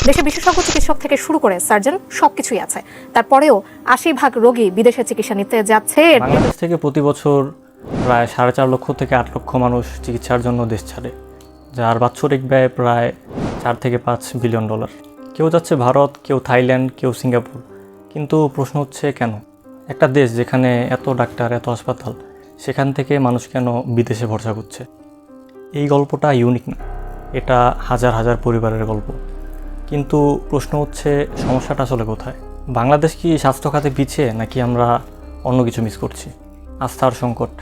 দেশে বিশেষজ্ঞ চিকিৎসক থেকে শুরু করে সার্জন সবকিছুই আছে, তারপরেও ৮০% রোগী বিদেশে চিকিৎসা নিতে যাচ্ছে। বাংলাদেশ থেকে প্রতি বছর প্রায় 4.5 লক্ষ থেকে 8 লক্ষ মানুষ চিকিৎসার জন্য দেশ ছাড়ে, যার বাৎসরিক ব্যয় প্রায় 4 থেকে 5 বিলিয়ন ডলার। কেউ যাচ্ছে ভারত, কেউ থাইল্যান্ড, কেউ সিঙ্গাপুর। কিন্তু প্রশ্ন হচ্ছে কেন? একটা দেশ যেখানে এত ডাক্তার, এত হাসপাতাল, সেখান থেকে মানুষ কেন বিদেশে ভরসা করছে? এই গল্পটা ইউনিক না, এটা হাজার হাজার পরিবারের গল্প। কিন্তু প্রশ্ন হচ্ছে সমস্যাটা আসলে কোথায়? বাংলাদেশ কি স্বাস্থ্য খাতে পিছিয়ে, নাকি আমরা অন্য কিছু মিস করছি? আস্থার সংকট।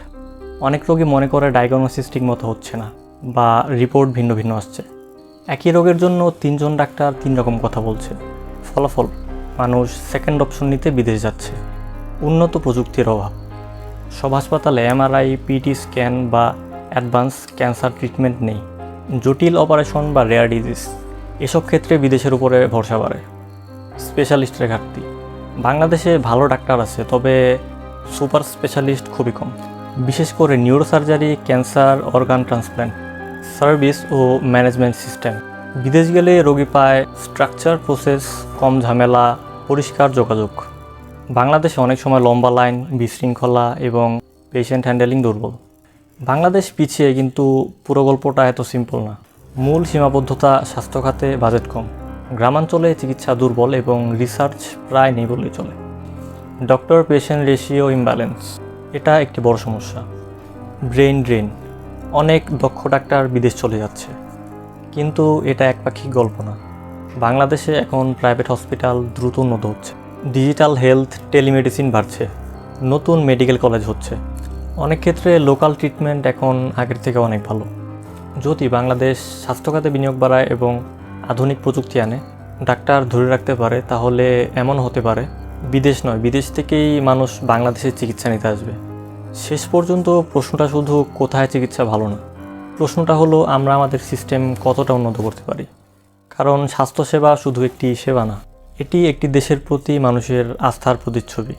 অনেক রোগী মনে করে ডায়াগনোসিস ঠিক মতো হচ্ছে না, বা রিপোর্ট ভিন্ন ভিন্ন আসছে। একই রোগের জন্য 3 জন ডাক্তার 3 রকম কথা বলছে। ফলাফল, মানুষ সেকেন্ড অপশন নিতে বিদেশ যাচ্ছে। উন্নত প্রযুক্তির অভাব। সব হাসপাতালে এমআরআই, পিটি স্ক্যান বা অ্যাডভান্স ক্যান্সার ট্রিটমেন্ট নেই। জটিল অপারেশন বা রেয়ার ডিজিজ, এসব ক্ষেত্রে বিদেশের উপরে ভরসা বাড়ে। স্পেশালিস্টের ঘাটতি। বাংলাদেশে ভালো ডাক্তার আছে, তবে সুপার স্পেশালিস্ট খুবই কম, বিশেষ করে neurosurgery, cancer, organ transplant. Service ও ম্যানেজমেন্ট সিস্টেম। বিদেশ গেলে রোগী পায় স্ট্রাকচার, প্রসেস, কম ঝামেলা, পরিষ্কার যোগাযোগ। বাংলাদেশে অনেক সময় লম্বা লাইন, বিশৃঙ্খলা এবং পেশেন্ট হ্যান্ডেলিং দুর্বল। বাংলাদেশ পিছিয়ে, কিন্তু পুরো গল্পটা এত সিম্পল না। মূল সীমাবদ্ধতা, স্বাস্থ্য খাতে বাজেট কম, গ্রামাঞ্চলে চিকিৎসা দুর্বল এবং রিসার্চ প্রায় নেই বললেই চলে। ডক্টর পেশেন্ট রেশিও ইমব্যালেন্স, এটা একটি বড় সমস্যা। ব্রেইন ড্রেন, অনেক দক্ষ ডাক্তার বিদেশ চলে যাচ্ছে। কিন্তু এটা একপাক্ষিক গল্প না। বাংলাদেশে এখন প্রাইভেট হসপিটাল দ্রুত উন্নত হচ্ছে, ডিজিটাল হেলথ, টেলিমেডিসিন বাড়ছে, নতুন মেডিকেল কলেজ হচ্ছে। অনেক ক্ষেত্রে লোকাল ট্রিটমেন্ট এখন আগের থেকে অনেক ভালো। যদি বাংলাদেশ স্বাস্থ্য খাতে বিনিয়োগ বাড়ায় এবং আধুনিক প্রযুক্তি আনে, ডাক্তার ধরে রাখতে পারে, তাহলে এমন হতে পারে বিদেশ নয়, বিদেশ থেকেই মানুষ বাংলাদেশে চিকিৎসা নিতে আসবে। শেষ পর্যন্ত প্রশ্নটা শুধু কোথায় চিকিৎসা ভালো না, প্রশ্নটা হলো আমরা আমাদের সিস্টেম কতটা উন্নত করতে পারি। কারণ স্বাস্থ্যসেবা শুধু একটি সেবা না, এটি একটি দেশের প্রতি মানুষের আস্থার প্রতিচ্ছবি।